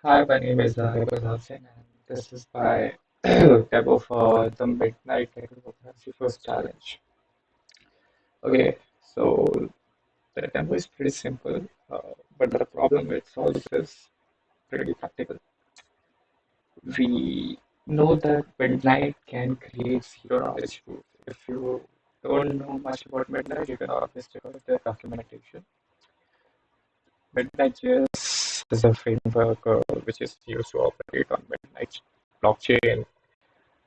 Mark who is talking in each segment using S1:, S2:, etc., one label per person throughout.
S1: Hi, my name is Singh, and this is my demo for the Midnight Cryptocurrency First Challenge. Okay, so the demo is pretty simple, but the problem it solves is pretty practical. We know that Midnight can create zero knowledge proof. If you don't know much about Midnight, you can always check out the documentation. Midnight.js is a framework which is used to operate on Midnight blockchain.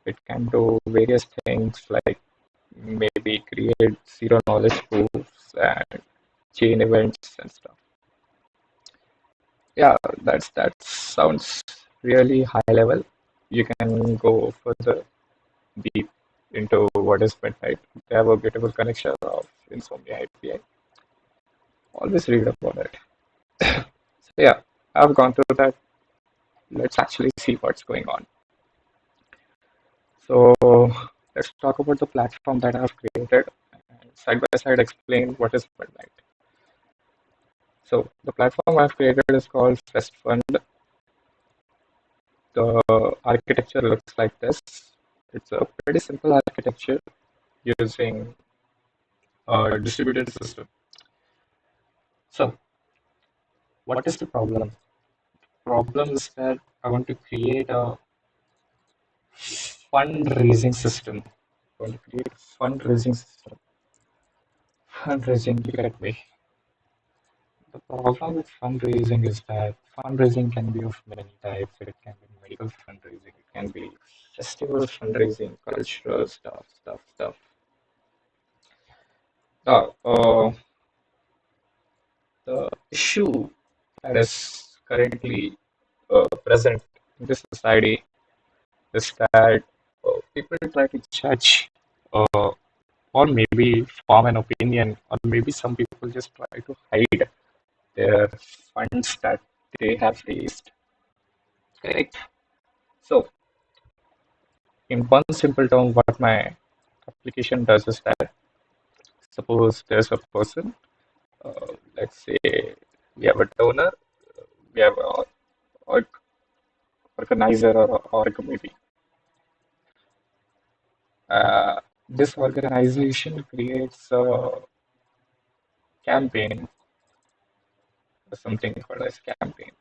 S1: It can do various things like maybe create zero knowledge proofs and chain events and stuff. Yeah, that sounds really high level. You can go further deep into what is Midnight. They have a beautiful connection of Insomnia API. Always read about it. So yeah, I've gone through that. Let's actually see what's going on. So let's talk about the platform that I've created and side by side explain what is Midnight. So the platform I've created is called FestFund. The architecture looks like this. It's a pretty simple architecture using a distributed system. So what is the problem? Problem is that I want to create a fundraising system. I want to create a fundraising system. Fundraising, look at me. The problem with fundraising is that fundraising can be of many types. It can be medical fundraising, it can be festival fundraising, cultural stuff. Now, the issue that is currently present in this society is that people try to judge uh, or maybe form an opinion, or maybe some people just try to hide their funds that they have raised. Correct. So, in one simple term, what my application does is that suppose there's a person, let's say we have a donor, we have a org organizer or org maybe. This organization creates a campaign, something called as campaign.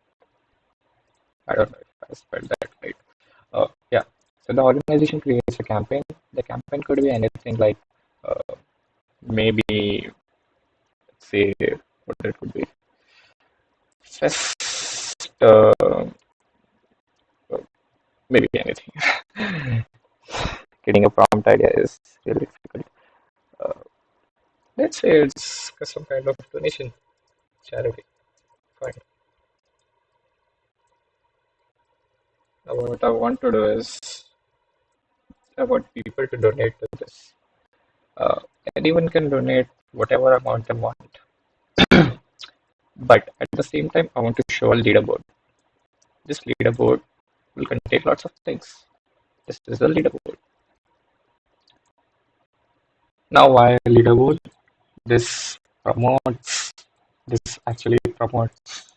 S1: I don't know if I spelled that right. Yeah. So the organization creates a campaign. The campaign could be anything like maybe say what it would be. Fest, maybe anything. Getting a prompt idea is really difficult. Uh, let's say it's some kind of donation charity. Fine. Now what I want to do is I want people to donate to this. Uh, Anyone can donate whatever amount they want, but at the same time, I want to show a leaderboard. This leaderboard will contain lots of things. This is the leaderboard. Now, why a leaderboard? This promotes. This actually promotes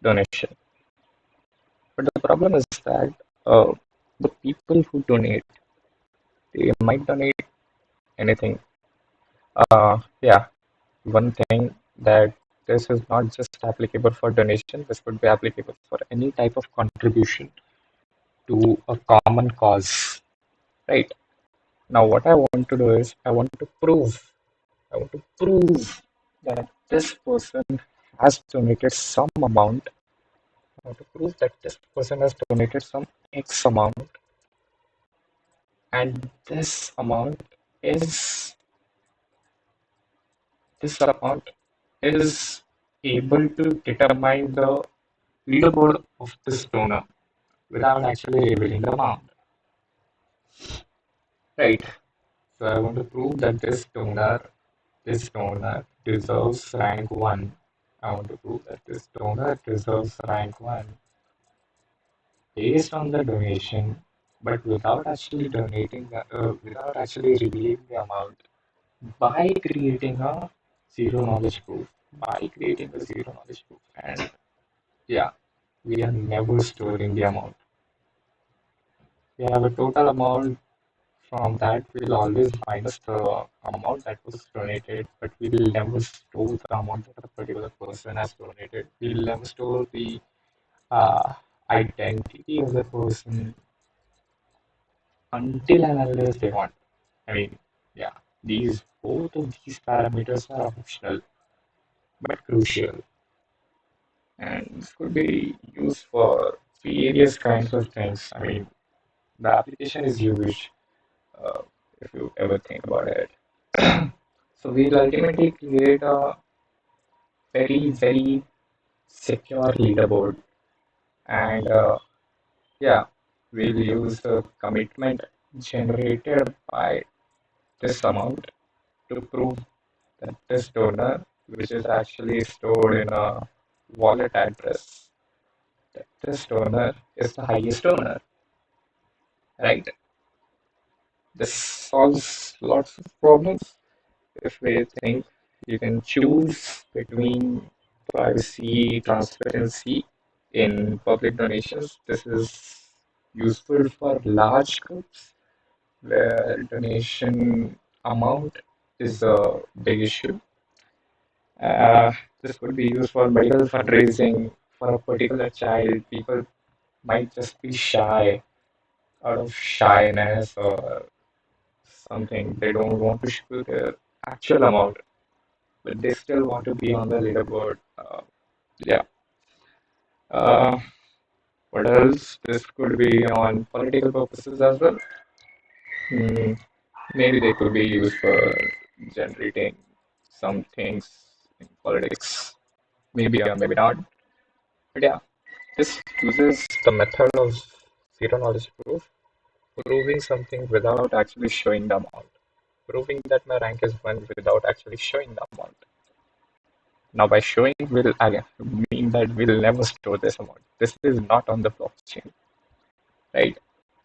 S1: donation. But the problem is that the people who donate, they might donate anything. Yeah, one thing that this is not just applicable for donation, this would be applicable for any type of contribution to a common cause, right? Now, what I want to do is I want to prove that this person has donated some amount. I want to prove that this person has donated some X amount, and is this amount is able to determine the leaderboard of this donor without actually revealing the amount. Right. So I want to prove that this donor deserves rank one. I want to prove that this donor deserves rank one based on the donation, but without actually revealing the amount by creating a zero knowledge proof. By creating a zero knowledge proof, and yeah. we are never storing the amount. We have a total amount. From that, we'll always minus the amount that was donated, but we'll never store the amount that a particular person has donated. We'll never store the uh, identity of the person until and unless they want. I mean, yeah, these both of these parameters are optional but crucial, and this could be used for various kinds of things. I mean, the application is huge uh, if you ever think about it. So we'll ultimately create a very, very secure leaderboard, and yeah, we'll use the commitment generated by this amount to prove that this donor, which is actually stored in a wallet address, that this donor is the highest donor, right? This solves lots of problems. If we think you can choose between privacy, transparency in public donations, this is useful for large groups where donation amount is a big issue. Uh, this could be used for medical fundraising for a particular child. People might just be shy out of shyness or something. They don't want to show their actual amount, but they still want to be on the leaderboard. Yeah. Uh, what else? This could be on political purposes as well. Hmm, maybe they could be used for generating some things in politics. Maybe or maybe not. But yeah, this uses the method of zero knowledge proof, proving something without actually showing the amount. Proving that my rank is 1 without actually showing the amount. Now, by showing will again mean that we'll never store this amount. This is not on the blockchain, right?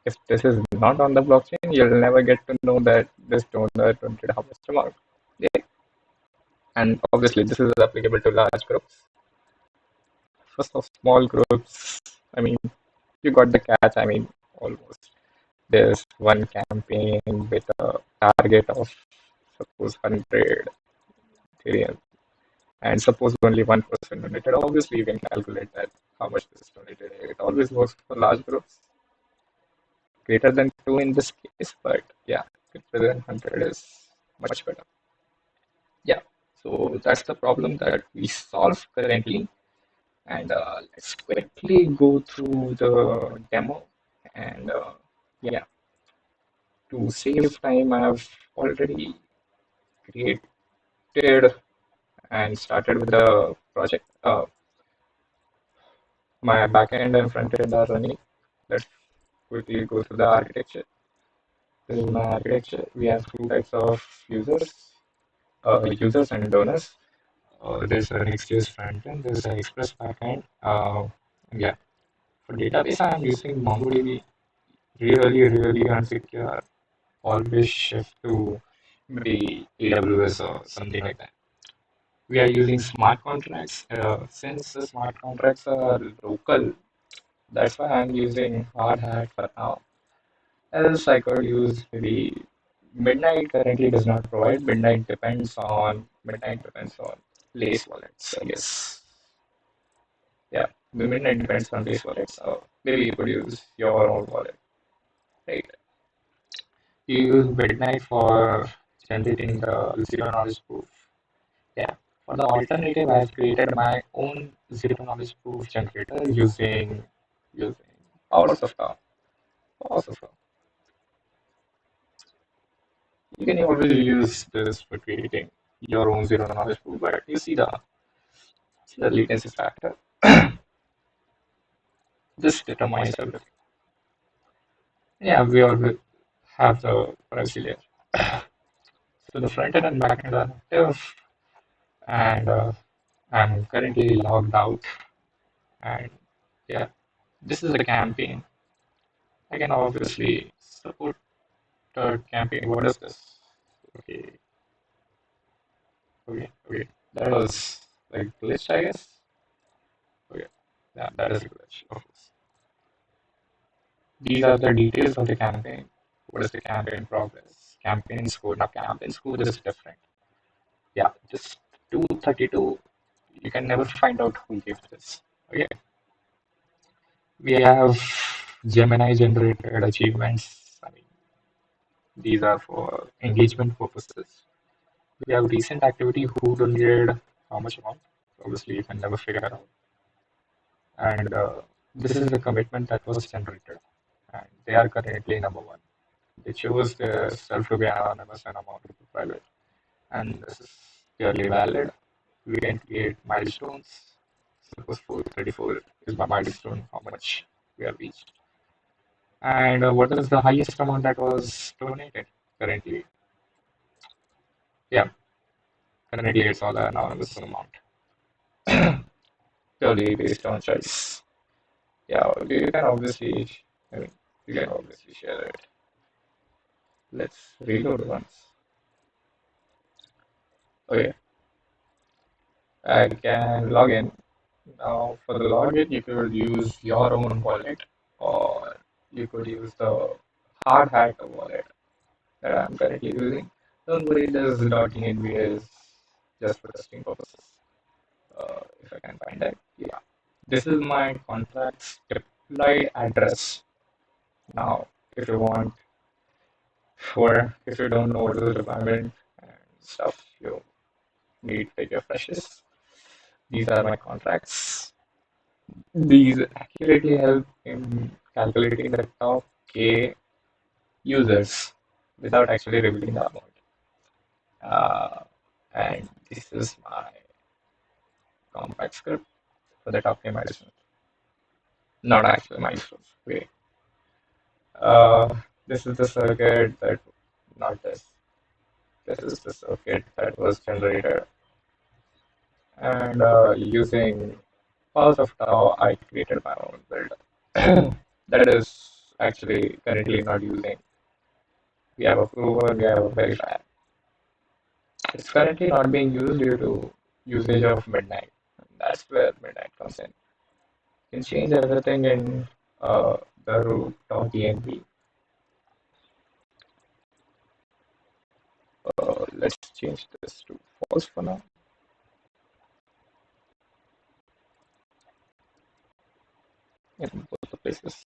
S1: If this is not on the blockchain, you'll never get to know that this donor donated how much amount. Yeah. And obviously, this is applicable to large groups. First of small groups, I mean, you got the catch. I mean, almost. There's one campaign with a target of suppose 100 Ethereum, and suppose only 1% donated. Obviously, you can calculate that how much is donated. It always works for large groups. Greater than 2 in this case, but yeah, greater than 100 is much better. Yeah, so that's the problem that we solve currently. And let's quickly go through the demo. And yeah, to save time, I've already created and started with the project. My backend and frontend are running. Let's quickly go through the architecture. This is my architecture. We have two types of users and donors. There's a Next.js frontend, there's an Express backend. Yeah, for database, I'm using MongoDB. Really, really unsecure. Always shift to maybe AWS or something like that. We are using smart contracts. Since the smart contracts are local, that's why I'm using Hardhat for now. Else, I could use maybe Midnight currently does not provide. Midnight depends on Lace wallets, I guess. Yeah, the Midnight depends on Lace wallets. So maybe you could use your own wallet, right? You use Midnight for generating the zero knowledge proof. Yeah. For the alternative, I've created my own zero knowledge proof generator using hours of stuff. Hours of stuff. You can always use this for creating your own zero knowledge proof, but you see the latency factor. This determines everything. Yeah, we all have the privacy layer. So the front end and back end are active, and I'm currently logged out. And yeah, this is a campaign. I can obviously support the campaign. What is this? Okay, okay. That was like glitch, I guess. Okay, Yeah, that is English, of course. These are the details of the campaign. What is the campaign progress? Campaign score. Now, campaign score is different. Yeah, this 232, you can never find out who gave this. Okay, we have Gemini generated achievements. I mean, these are for engagement purposes. We have recent activity who donated how much amount. Obviously, you can never figure it out. And this is the commitment that was generated. And they are currently number one. They chose the self to be anonymous and amount to be private. And this is purely valid. We can create milestones. Suppose 434 is my milestone, how much we have reached. And what is the highest amount that was donated currently? Yeah, currently it's all an anonymous amount, purely based on choice. Yeah, you can obviously, I mean, you can obviously share it. Let's reload once. Okay, I can log in. Now, for the login, you could use your own wallet or you could use the Hardhat wallet that I'm currently using. Don't worry, this .env is just for testing purposes. If I can find it, yeah. This is my contract's deploy address. Now, if you want, for if you don't know what is the deployment and stuff, you need to take your freshes. These are my contracts. These accurately help in calculating the top K users without actually revealing the amount. Uh, and this is my compact script for the top K medicine. Not actually milestones. Wait. Uh, this is the circuit that, not this. This is the circuit that was generated. And using part of how I created my own build. That is actually currently not using. We have a prover, we have a verifier. It's currently not being used due to usage of midnight. That's where midnight comes in. You can change everything in the root.env. Let's change this to false for now. In both the places.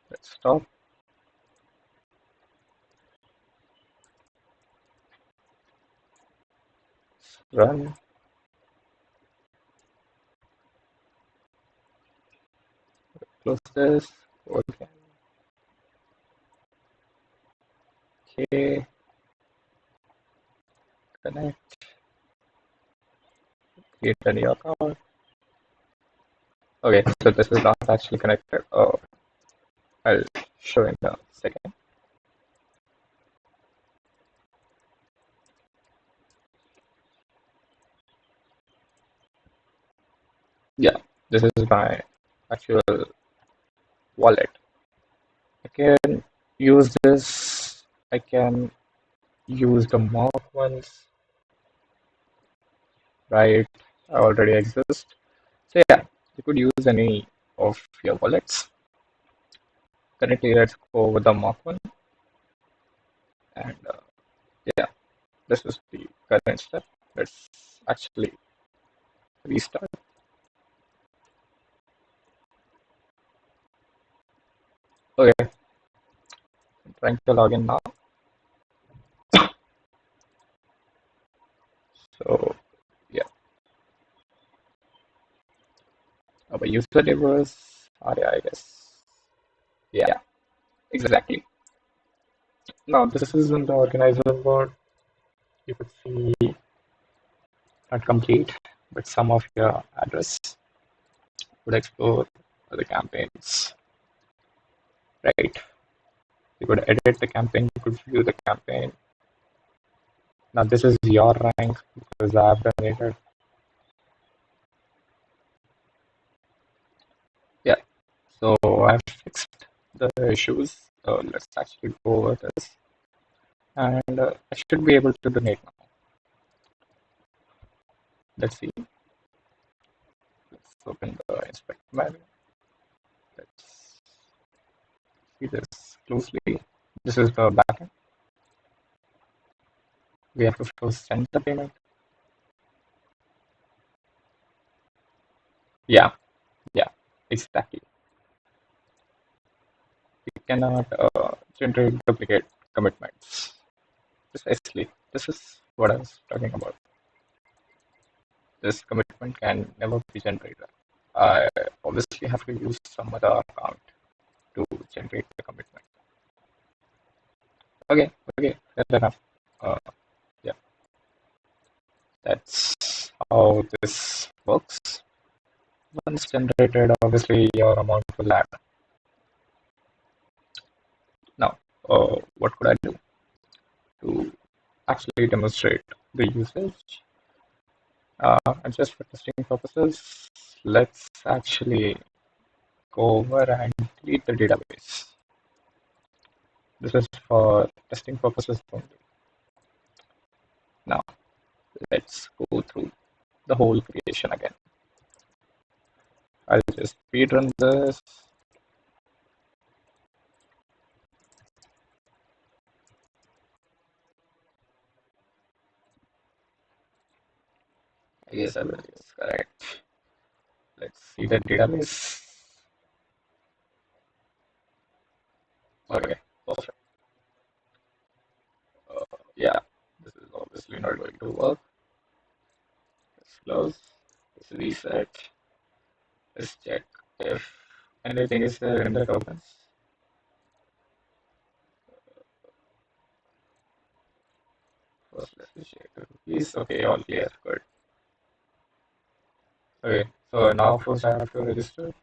S1: Let's stop. Run. Close this. Okay. Okay. Connect. Create a new account. Okay, so this is not actually connected. Oh, I'll show in a second. Yeah, this is my actual wallet. I can use this. I can use the mock ones, right? I already exist. So yeah, you could use any of your wallets. Currently, let's go with the mock one. And yeah, this is the current step. Let's actually restart. Okay, I'm trying to log in now. So yeah, our username was Arya, I guess. Yeah, exactly. Now this is in the organizer board. You could see not complete, but some of your address would explore the campaigns, right? You could edit the campaign, you could view the campaign. Now this is your rank because I have donated. Yeah, so I've fixed the issues. So let's actually go over this. And I should be able to donate now. Let's see. open the inspect menu. Let's see this closely. This is the backend. We have to first send the payment. Yeah, yeah, exactly. We cannot generate duplicate commitments. Precisely. This is what I was talking about. This commitment can never be generated. I obviously have to use some other account to generate the commitment. Okay, okay, fair enough. Uh, yeah, that's how this works. Once generated, obviously your amount will add. Now, what could I do to actually demonstrate the usage? And just for testing purposes, let's actually go over and delete the database. This is for testing purposes only. Now, let's go through the whole creation again. I'll just speedrun this. I guess everything is correct. Let's see the database. Okay, perfect. Yeah, this is obviously not going to work. Let's close. Let's reset. Let's check if anything is there in the tokens. First, let's check the cookies. Okay, all clear. Good. Okay, so now first I have to register.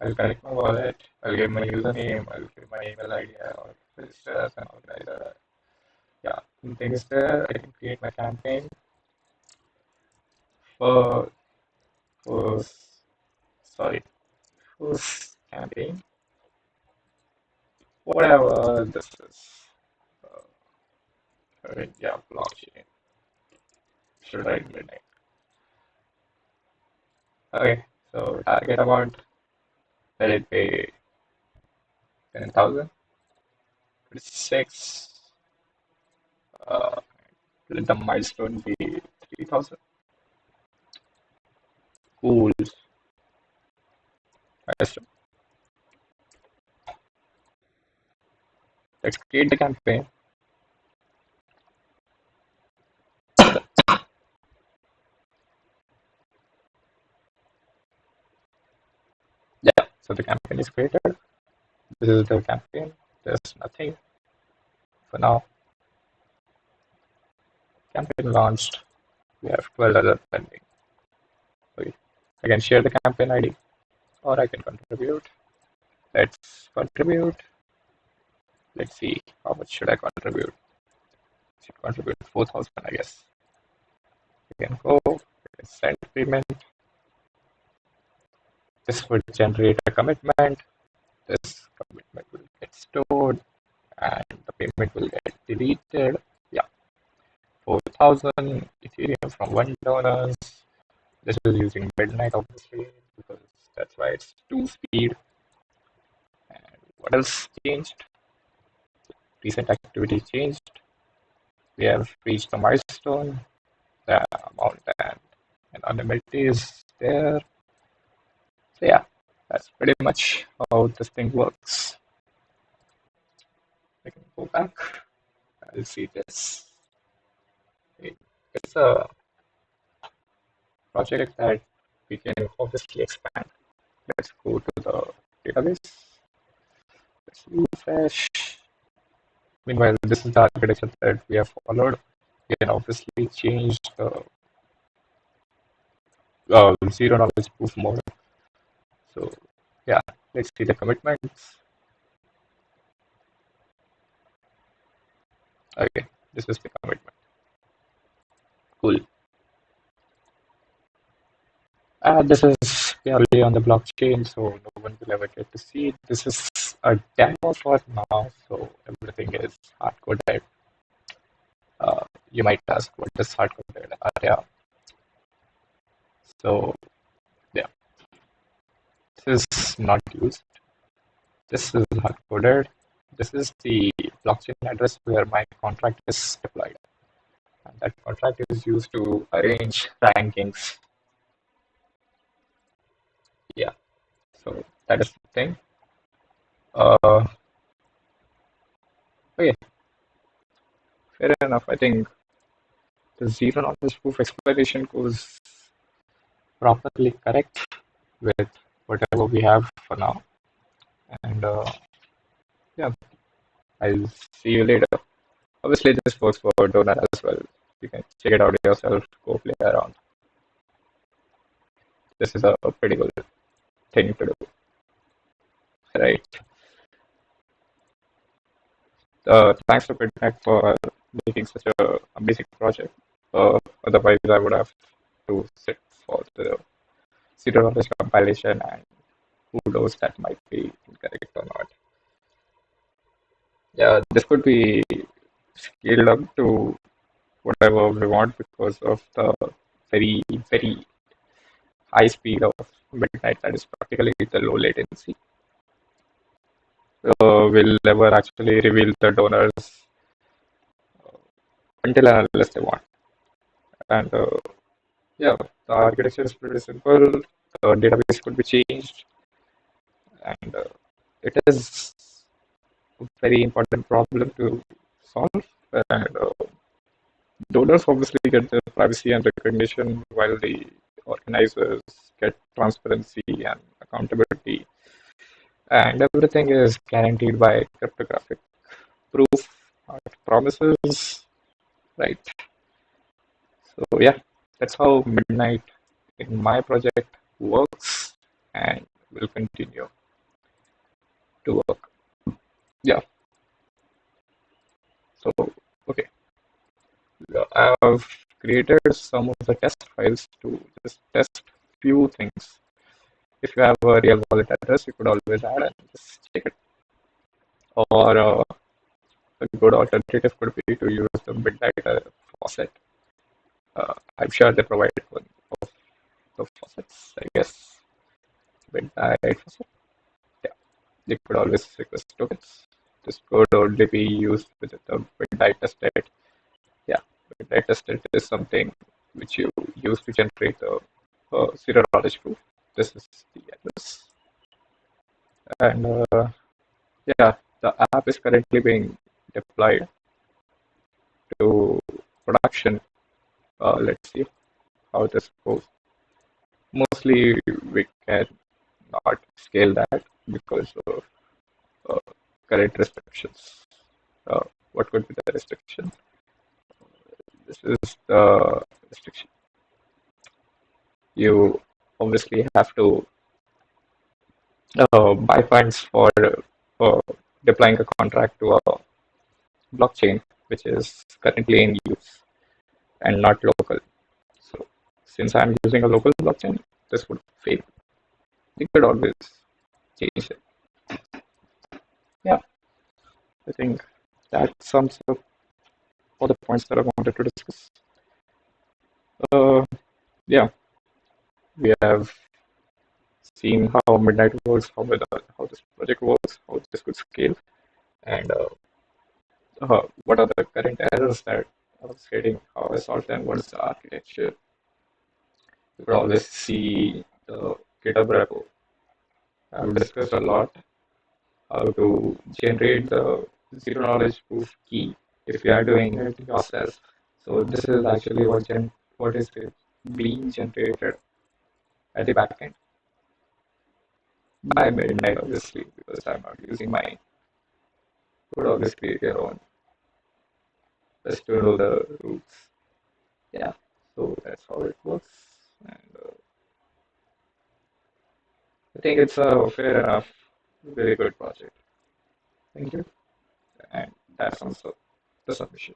S1: I'll connect my wallet. I'll give my username. I'll give my email ID. I'll register as an organizer. Yeah, thing is there. I can create my campaign for first. Sorry, first campaign. Whatever this is. Yeah, blockchain. Should I midnight? Okay, so target amount. Let it be 10,000. 6. Uh, let the milestone be 3,000. Cool. Milestone. Let's create the campaign. Yeah, so the campaign is created. This is the campaign. There's nothing for now. Campaign launched. We have 12 other pending. Okay. I can share the campaign ID or I can contribute. Let's contribute. Let's see how much should I contribute. Should contribute 4,000, I guess. We can go. We can send payment. This would generate a commitment. This commitment will get stored and the payment will get deleted. Yeah, 4,000 Ethereum from one donor. This is using Midnight, obviously, because that's why it's 2 speed. And what else changed? Recent activity changed. We have reached the milestone. The amount and anonymity is there. So yeah, that's pretty much how this thing works. I can go back. I'll see this. It's a project that we can obviously expand. Let's go to the database. Let's refresh. Meanwhile, this is the architecture that we have followed. We can obviously change the zero knowledge proof mode. So yeah, let's see the commitments. Okay, this is the commitment. Cool. This is purely on the blockchain, so no one will ever get to see it. This is a demo for now, so everything is hard-coded. You might ask, what is hard-coded? Yeah. So is not used. This is hard coded. This is the blockchain address where my contract is deployed. And that contract is used to arrange rankings. Yeah, so that is the thing. Uh, okay, fair enough. I think the zero knowledge proof explanation goes properly correct with whatever we have for now. And yeah, I'll see you later. Obviously, this works for donor as well. You can check it out yourself, go play around. This is a pretty good thing to do, right? Thanks to Pitback for making such a amazing project. Otherwise, I would have to sit for the zero knowledge compilation, and who knows that might be incorrect or not. Yeah, this could be scaled up to whatever we want because of the very, very high speed of midnight that is practically the low latency. Will never actually reveal the donors until and unless they want. And yeah, the architecture is pretty simple. The database could be changed, and it is a very important problem to solve. And donors obviously get the privacy and recognition, while the organizers get transparency and accountability. And everything is guaranteed by cryptographic proof, not promises, right? So yeah, that's how Midnight in my project works and will continue to work. Yeah. So okay, I've created some of the test files to just test few things. If you have a real wallet address, you could always add and just check it. Or a good alternative could be to use the Midnight faucet. I'm sure they provide one of the faucets, I guess. Midnight faucet. Yeah, you could always request tokens. This could only be used with the Midnight tested. Yeah, Midnight tested is something which you use to generate the zero knowledge proof. This is the address. And yeah, the app is currently being deployed to production. Let's see how this goes. Mostly we can not scale that because of uh, current restrictions. Uh, what could be the restriction? This is the restriction. You obviously have to buy funds for uh, deploying a contract to a blockchain which is currently in use and not local. So since I'm using a local blockchain, this would fail. We could always change it. Yeah, I think that sums up all the points that I wanted to discuss. Yeah, we have seen how Midnight works, how this project works, how this could scale, and what are the current errors that I was getting, how I solved them, what is the architecture. You could always see the GitHub repo. I've discussed a lot how to generate the zero knowledge proof key if you are doing it yourself. So this is actually what is being generated at the backend by Midnight, obviously, because I'm not using mine. You could always create your own just to know the roots. Yeah, so that's how it works. And I think it's a fair enough, very good project. Thank you. And that sums up the submission.